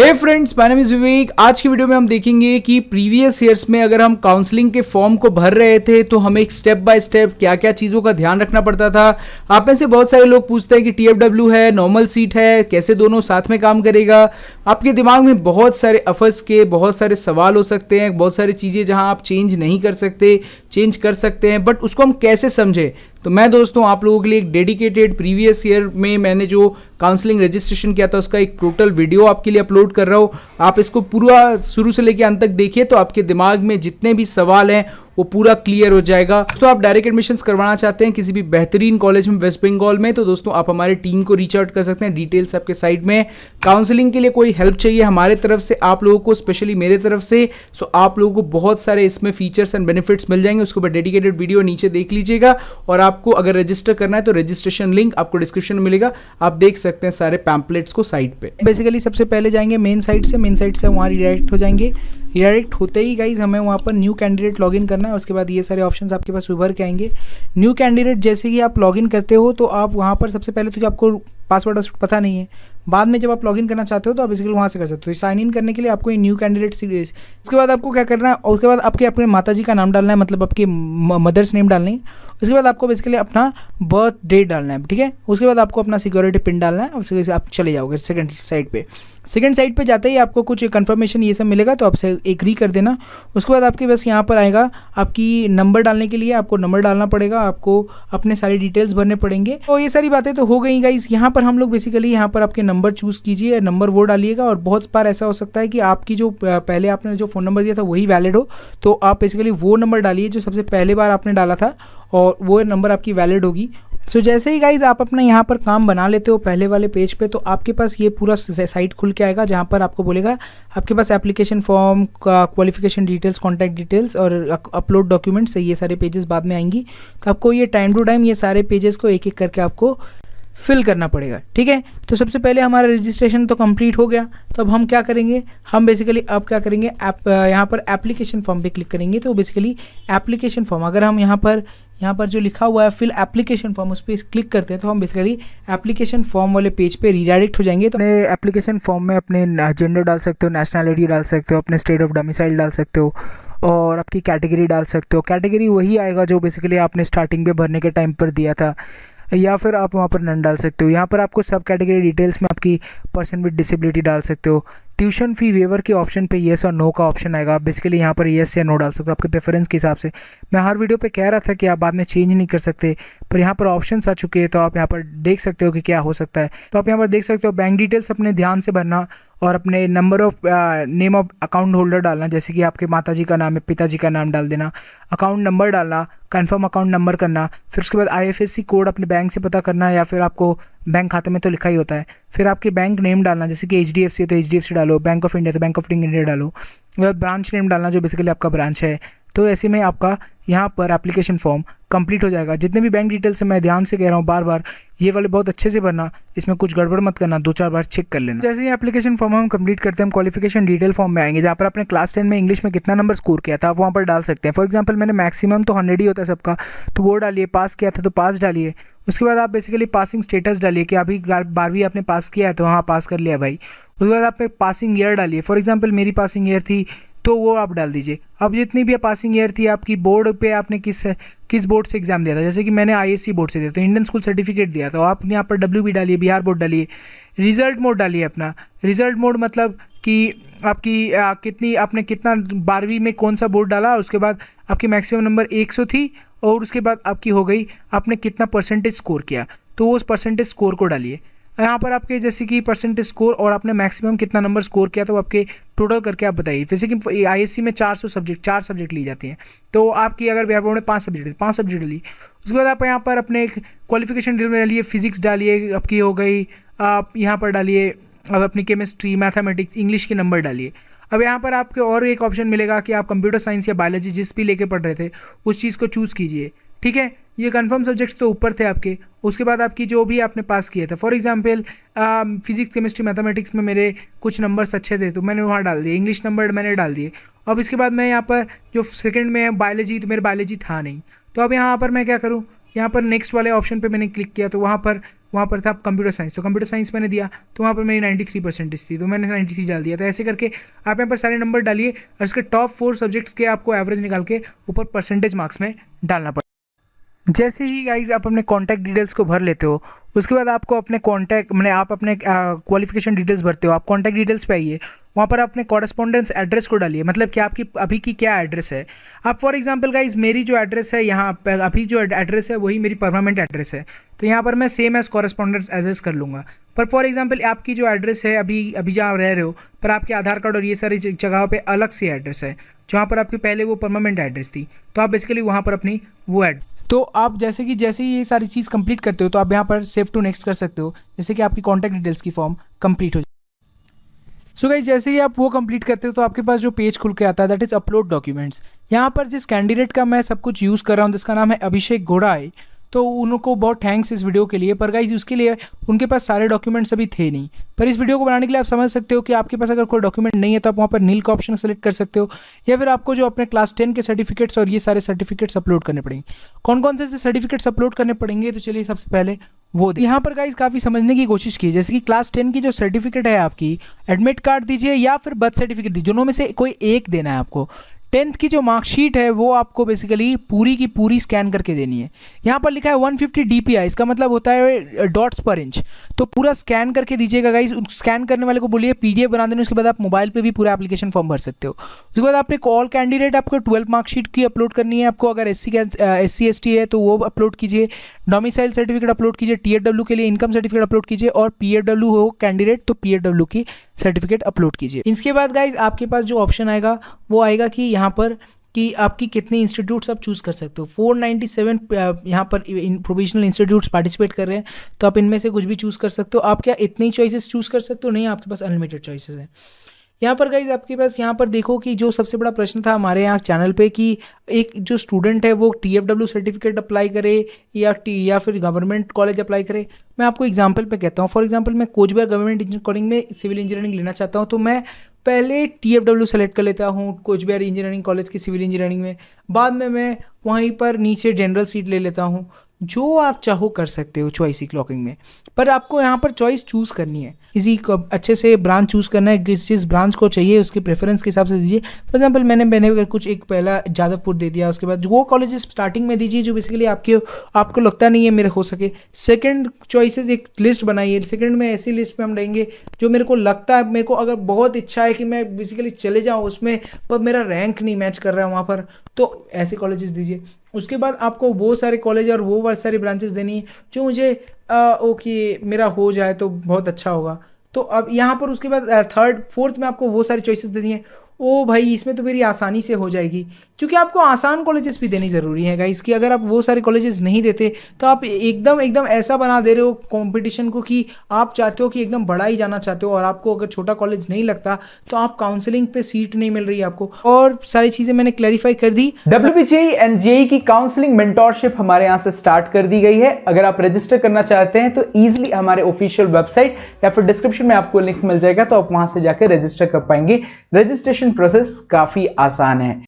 Hey friends, my name is Vivek. आज की video में हम देखेंगे कि प्रीवियस ईयर्स में अगर हम काउंसलिंग के फॉर्म को भर रहे थे तो हमें एक स्टेप बाय स्टेप क्या क्या चीज़ों का ध्यान रखना पड़ता था। आप में से बहुत सारे लोग पूछते हैं कि टीएफडब्ल्यू है, नॉर्मल सीट है, कैसे दोनों साथ में काम करेगा। आपके दिमाग में बहुत सारे अफर्स के बहुत सारे सवाल हो सकते हैं, बहुत सारी चीज़ें जहां आप चेंज नहीं कर सकते, चेंज कर सकते हैं, बट उसको हम कैसे समझें। तो मैं दोस्तों आप लोगों के लिए एक डेडिकेटेड प्रीवियस ईयर में मैंने जो काउंसलिंग रजिस्ट्रेशन किया था उसका एक टोटल वीडियो आपके लिए अपलोड कर रहा हूँ। आप इसको पूरा शुरू से लेकर अंत तक देखिए तो आपके दिमाग में जितने भी सवाल हैं वो पूरा क्लियर हो जाएगा। तो आप डायरेक्ट एडमिशंस करवाना चाहते हैं किसी भी बेहतरीन कॉलेज में वेस्ट बंगाल में, तो दोस्तों आप हमारे टीम को रीच आउट कर सकते हैं। डिटेल्स आपके साइड में। काउंसलिंग के लिए कोई हेल्प चाहिए हमारे तरफ से आप लोगों को, स्पेशली मेरे तरफ से, सो आप लोगों को बहुत सारे इसमें फीचर्स एंड बेनिफिट्स मिल जाएंगे। उसके ऊपर डेडिकेटेड वीडियो नीचे देख लीजिएगा। और आपको अगर रजिस्टर करना है तो रजिस्ट्रेशन लिंक आपको डिस्क्रिप्शन में मिलेगा, आप देख सकते हैं सारे पैम्पलेट्स को साइट पे। बेसिकली सबसे पहले जाएंगे मेन साइट से वहाँ रिडायरेक्ट हो जाएंगे। रिडायरेक्ट होते ही गाइज हमें वहाँ पर न्यू कैंडिडेट लॉगिन करना है। उसके बाद ये सारे ऑप्शंस आपके पास उभर के आएंगे। न्यू कैंडिडेट जैसे ही आप लॉगिन करते हो तो आप वहाँ पर सबसे पहले तो आपको पासवर्ड पता नहीं है, बाद में जब आप लॉगिन करना चाहते हो तो आप बेसिकली वहाँ से कर सकते हो। साइन इन करने के लिए आपको ये न्यू कैंडिडेट सीरीज, उसके बाद आपको क्या करना है, और उसके बाद आपके अपने माता जी का नाम डालना है, मतलब आपके मदर्स नेम डालनी है। उसके बाद आपको बेसिकली अपना बर्थ डेट डालना है, ठीक है। उसके बाद आपको अपना सिक्योरिटी पिन डालना है। उसके बाद आप चले जाओगे सेकंड साइड पे। सेकंड साइड पे जाते ही आपको कुछ कंफर्मेशन ये सब मिलेगा तो आपसे एग्री कर देना। उसके बाद आपके बस यहाँ पर आएगा आपकी नंबर डालने के लिए, आपको नंबर डालना पड़ेगा, आपको अपने सारी डिटेल्स भरने पड़ेंगे। तो ये सारी बातें तो हो गई गाइस। यहाँ पर हम लोग बेसिकली यहाँ पर आपके नंबर चूज़ कीजिए, नंबर वो डालिएगा। और बहुत बार ऐसा हो सकता है कि आपकी जो पहले आपने जो फ़ोन नंबर दिया था वही वैलिड हो, तो आप बेसिकली वो नंबर डालिए जो सबसे पहले बार आपने डाला था और वो नंबर आपकी वैलिड होगी। सो जैसे ही गाइज आप अपना यहाँ पर काम बना लेते हो पहले वाले पेज पे, तो आपके पास ये पूरा साइट खुल के आएगा जहाँ पर आपको बोलेगा आपके पास एप्लीकेशन फॉर्म का क्वालिफिकेशन डिटेल्स, कॉन्टैक्ट डिटेल्स और अपलोड डॉक्यूमेंट्स, ये सारे पेजेस बाद में आएंगी। तो आपको ये टाइम टू टाइम ये सारे पेजेस को एक एक करके आपको फिल करना पड़ेगा, ठीक है। तो सबसे पहले हमारा रजिस्ट्रेशन तो कंप्लीट हो गया। तो अब हम क्या करेंगे, हम बेसिकली अब क्या करेंगे, यहाँ पर एप्लीकेशन फॉर्म पे क्लिक करेंगे। तो बेसिकली एप्लीकेशन फॉर्म, अगर हम यहाँ पर जो लिखा हुआ है फिल एप्लीकेशन फॉर्म, उस पर क्लिक करते हैं तो हम बेसिकली एप्लीकेशन फॉर्म वाले पेज पे रीडायरेक्ट हो जाएंगे। तो अपने एप्लीकेशन फॉर्म में अपने जेंडर डाल सकते हो, नेशनैलिटी डाल सकते हो, अपने स्टेट ऑफ डोमिसाइल डाल सकते हो और आपकी कैटेगरी डाल सकते हो। कैटेगरी वही आएगा जो बेसिकली आपने स्टार्टिंग में भरने के टाइम पर दिया था, या फिर आप वहाँ पर नन डाल सकते हो। यहाँ पर आपको सब कैटेगरी डिटेल्स में आपकी पर्सन विद डिसेबिलिटी डाल सकते हो। ट्यूशन फी वेवर के ऑप्शन पे येस और नो का ऑप्शन आएगा, आप बेसिकली यहाँ पर येस या नो डाल सकते हो आपके प्रेफरेंस के हिसाब से। मैं हर वीडियो पे कह रहा था कि आप बाद में चेंज नहीं कर सकते, पर यहाँ पर ऑप्शंस आ चुके हैं तो आप यहाँ पर देख सकते हो कि क्या हो सकता है। तो आप यहाँ पर देख सकते हो बैंक डिटेल्स अपने ध्यान से भरना और अपने number of name of account holder डालना, जैसे कि आपके माताजी का नाम है, पिताजी का नाम डाल देना, अकाउंट नंबर डालना, कंफर्म अकाउंट नंबर करना, फिर उसके बाद आईएफएससी कोड अपने बैंक से पता करना, या फिर आपको बैंक खाते में तो लिखा ही होता है। फिर आपके बैंक नेम डालना, जैसे कि एचडीएफसी है तो एचडीएफसी डालो, बैंक ऑफ इंडिया तो बैंक ऑफ इंडिया डालो, ब्रांच नेम डालना जो बेसिकली आपका ब्रांच है। तो ऐसे में आपका यहाँ पर एप्लीकेशन फॉर्म कंप्लीट हो जाएगा। जितने भी बैंक डिटेल्स है मैं ध्यान से कह रहा हूँ, बार बार ये वाले बहुत अच्छे से भरना, इसमें कुछ गड़बड़ मत करना, 2-4 बार चेक कर लेना। जैसे ही एप्लीकेशन फॉर्म हम कंप्लीट करते हैं, हम क्वालिफिकेशन डिटेल फॉर्म में आएंगे, जहाँ पर आपने क्लास 10 में इंग्लिश में कितना नंबर स्कोर किया था आप वहाँ पर डाल सकते हैं। फॉर एग्जाम्पल मैंने मैक्सिमम तो 100 ही होता है सबका, तो वो डालिए। पास किया था तो पास डालिए। उसके बाद आप बेसिकली पासिंग स्टेटस डालिए कि अभी 12वीं आपने पास किया है तो हाँ पास कर लिया भाई। उसके बाद आप पासिंग ईयर डालिए। फॉर एग्जाम्पल मेरी पासिंग ईयर थी तो वो आप डाल दीजिए। अब जितनी भी पासिंग ईयर थी आपकी, बोर्ड पे आपने किस बोर्ड से एग्जाम दिया था, जैसे कि मैंने आईएससी बोर्ड से दिया तो इंडियन स्कूल सर्टिफिकेट दिया, तो आप यहाँ पर डब्ल्यूबी डालिए, बिहार बोर्ड डालिए। रिजल्ट मोड डालिए अपना। रिजल्ट मोड मतलब कि आपकी आपने कितना 12वीं में कौन सा बोर्ड डाला, उसके बाद आपकी मैक्सिमम नंबर 100 थी और उसके बाद आपकी हो गई आपने कितना परसेंटेज स्कोर किया, तो उस परसेंटेज स्कोर को डालिए। यहाँ पर आपके जैसे कि परसेंटेज स्कोर और आपने मैक्सिमम कितना नंबर स्कोर किया तो आपके टोटल करके आप बताइए। जैसे कि आईएससी में 4 सब्जेक्ट ली जाती हैं, तो आपकी अगर बिहार बोर्ड में 5 सब्जेक्ट ली। उसके बाद आप यहाँ पर अपने क्वालिफिकेशन डिटेल में डालिए, फिजिक्स डालिए आपकी हो गई, आप यहाँ पर डालिए अब अपनी केमिस्ट्री, मैथमेटिक्स, इंग्लिश के नंबर डालिए। अब यहाँ पर आपको और एक ऑप्शन मिलेगा कि आप कंप्यूटर साइंस या बायोलॉजी जिस भी लेके पढ़ रहे थे उस चीज़ को चूज़ कीजिए, ठीक है। ये कंफर्म सब्जेक्ट्स तो ऊपर थे आपके। उसके बाद आपकी जो भी आपने पास किए थे, for example physics, chemistry, mathematics में मेरे कुछ नंबर्स अच्छे थे तो मैंने वहाँ डाल दिए, इंग्लिश नंबर मैंने डाल दिए। अब इसके बाद मैं यहाँ पर जो सेकंड में बायोलॉजी, तो मेरे बायोलॉजी था नहीं, तो अब यहाँ पर मैं क्या करूँ, यहाँ पर नेक्स्ट वाले ऑप्शन पे मैंने क्लिक किया तो वहाँ पर वहाँ पर था कंप्यूटर साइंस, तो कंप्यूटर साइंस मैंने दिया, तो वहाँ पर मेरी 93% थी, तो मैंने 93 डाल दिया। तो ऐसे करके आप यहाँ पर सारे नंबर डालिए और इसके टॉप 4 सब्जेक्ट्स के आपको एवरेज निकाल के ऊपर परसेंटेज मार्क्स में डालना पड़ेगा। जैसे ही गाइज आप अपने कॉन्टैक्ट डिटेल्स को भर लेते हो, उसके बाद आपको अपने कॉन्टैक्ट मैंने आप अपने क्वालिफिकेशन डिटेल्स भरते हो, आप कॉन्टैक्ट डिटेल्स पे आइए, वहाँ पर अपने कॉरेस्पॉन्डेंस एड्रेस को डालिए, मतलब कि आपकी अभी की क्या एड्रेस है। आप फॉर एग्जांपल गाइज मेरी जो एड्रेस है यहाँ पे अभी जो एड्रेस है वही मेरी परमानेंट एड्रेस है, तो यहाँ पर मैं सेम एज कॉरेस्पॉन्डेंस एड्रेस कर लूँगा। पर फॉर एग्जांपल आपकी जो एड्रेस है अभी अभी जहाँ रह रहे हो, पर आपके आधार कार्ड और ये सारी जगह पे अलग सी एड्रेस है, जहाँ पर आपकी पहले वो परमानेंट एड्रेस थी, तो आप बेसिकली वहाँ पर अपनी वो तो आप जैसे ही ये सारी चीज़ कंप्लीट करते हो, तो आप यहाँ पर सेव टू नेक्स्ट कर सकते हो, जैसे कि आपकी कॉन्टैक्ट डिटेल्स की फॉर्म कंप्लीट हो जाए। सो गाइस जैसे ही आप वो कंप्लीट करते हो, तो आपके पास जो पेज खुल के आता है दैट इज़ अपलोड डॉक्यूमेंट्स। यहाँ पर जिस कैंडिडेट का मैं सब कुछ यूज़ कर रहा हूँ, जिसका नाम है अभिषेक घोड़ाई, तो उनको बहुत थैंक्स इस वीडियो के लिए। पर गाइज उसके लिए उनके पास सारे डॉक्यूमेंट्स अभी थे नहीं, पर इस वीडियो को बनाने के लिए आप समझ सकते हो कि आपके पास अगर कोई डॉक्यूमेंट नहीं है तो आप वहाँ पर नील का ऑप्शन सेलेक्ट कर सकते हो, या फिर आपको जो अपने क्लास 10 के सर्टिफिकेट्स और ये सारे सर्टिफिकेट्स अपलोड करने पड़ेंगे। कौन कौन से सर्टिफिकेट्स अपलोड करने पड़ेंगे, तो चलिए सबसे पहले वो यहाँ पर गाइज काफ़ी समझने की कोशिश की। जैसे कि क्लास 10 की जो सर्टिफिकेट है आपकी, एडमिट कार्ड दीजिए या फिर बर्थ सर्टिफिकेट दीजिए, दोनों में से कोई एक देना है आपको। 10th की जो मार्कशीट है वो आपको बेसिकली पूरी की पूरी स्कैन करके देनी है। यहाँ पर लिखा है 150 DPI, इसका मतलब होता है डॉट्स पर इंच, तो पूरा स्कैन करके दीजिएगा गाइस। स्कैन करने वाले को बोलिए PDF बना देने, उसके बाद आप मोबाइल पे भी पूरा एप्लीकेशन फॉर्म भर सकते हो। उसके बाद आपने ऑल कैंडिडेट आपको 12 मार्कशीट की अपलोड करनी है आपको, अगर SC ST है तो वो अपलोड कीजिए, डोमिसाइल सर्टिफिकेट अपलोड कीजिए, TFW के लिए इनकम सर्टिफिकेट अपलोड कीजिए, और PFW हो कैंडिडेट तो PFW की सर्टिफिकेट अपलोड कीजिए। इसके बाद गाइज आपके पास जो ऑप्शन आएगा वो आएगा कि यहाँ पर कि आपकी कितने इंस्टीट्यूट्स आप चूज़ कर सकते हो। 497 यहाँ पर प्रोविजनल इंस्टीट्यूट्स पार्टिसिपेट कर रहे हैं, तो आप इनमें से कुछ भी चूज़ कर सकते हो। आप क्या इतनी चॉइसेस चूज़ कर सकते हो? नहीं, आपके पास अनलिमिटेड चॉइसेस हैं। यहाँ पर गाइज आपके पास यहाँ पर देखो कि जो सबसे बड़ा प्रश्न था हमारे यहाँ चैनल पे कि एक जो स्टूडेंट है वो TFW सर्टिफिकेट अप्लाई करे या फिर गवर्नमेंट कॉलेज अप्लाई करे। मैं आपको एग्जांपल पे कहता हूँ, फॉर एग्जांपल मैं कोचबिहार गवर्नमेंट इंजीनियरिंग कॉलेज में सिविल इंजीनियरिंग लेना चाहता हूँ, तो मैं पहले TFW सेलेक्ट कर लेता हूँ कोचबिहार इंजीनियरिंग कॉलेज की सिविल इंजीनियरिंग में, बाद में मैं वहीं पर नीचे जनरल सीट ले लेता हूँ। जो आप चाहो कर सकते हो चॉइस क्लॉकिंग में, पर आपको यहाँ पर चॉइस चूज़ करनी है, किसी को अच्छे से ब्रांच चूज़ करना है, जिस ब्रांच को चाहिए उसके प्रेफरेंस के हिसाब से दीजिए। फॉर एग्जांपल मैंने अगर कुछ एक पहला जादवपुर दे दिया, उसके बाद वो कॉलेजेस स्टार्टिंग में दीजिए जो बेसिकली आपको लगता नहीं है मेरे हो सके। सेकंड चॉइसेस एक लिस्ट बनाइए, सेकंड में ऐसी लिस्ट में हम रहेंगे जो मेरे को लगता है, मेरे को अगर बहुत इच्छा है कि मैं बेसिकली चले जाऊँ उसमें, पर मेरा रैंक नहीं मैच कर रहा है वहाँ पर, तो ऐसे कॉलेजेस दीजिए। उसके बाद आपको वो सारे कॉलेज और वो सारी ब्रांचेस देनी है जो मुझे ओके मेरा हो जाए तो बहुत अच्छा होगा। तो अब यहाँ पर उसके बाद थर्ड फोर्थ में आपको वो सारी चॉइसेस देनी है। ओ भाई इसमें तो मेरी आसानी से हो जाएगी, क्योंकि आपको आसान कॉलेजेस भी देनी ज़रूरी है गाइस, कि अगर आप वो सारे कॉलेजेस नहीं देते तो आप एकदम ऐसा बना दे रहे हो कंपटीशन को कि आप चाहते हो कि एकदम बड़ा ही जाना चाहते हो, और आपको अगर छोटा कॉलेज नहीं लगता तो आप काउंसलिंग पे सीट नहीं मिल रही है आपको। और सारी चीज़ें मैंने क्लैरिफाई कर दी। WBJEE एंड JEE की काउंसलिंग मेंटोरशिप हमारे यहाँ से स्टार्ट कर दी गई है। अगर आप रजिस्टर करना चाहते हैं तो इजीली हमारे ऑफिशियल वेबसाइट या फिर डिस्क्रिप्शन में आपको लिंक मिल जाएगा, तो आप वहां से जाकर रजिस्टर कर पाएंगे। रजिस्ट्रेशन प्रोसेस काफी आसान है।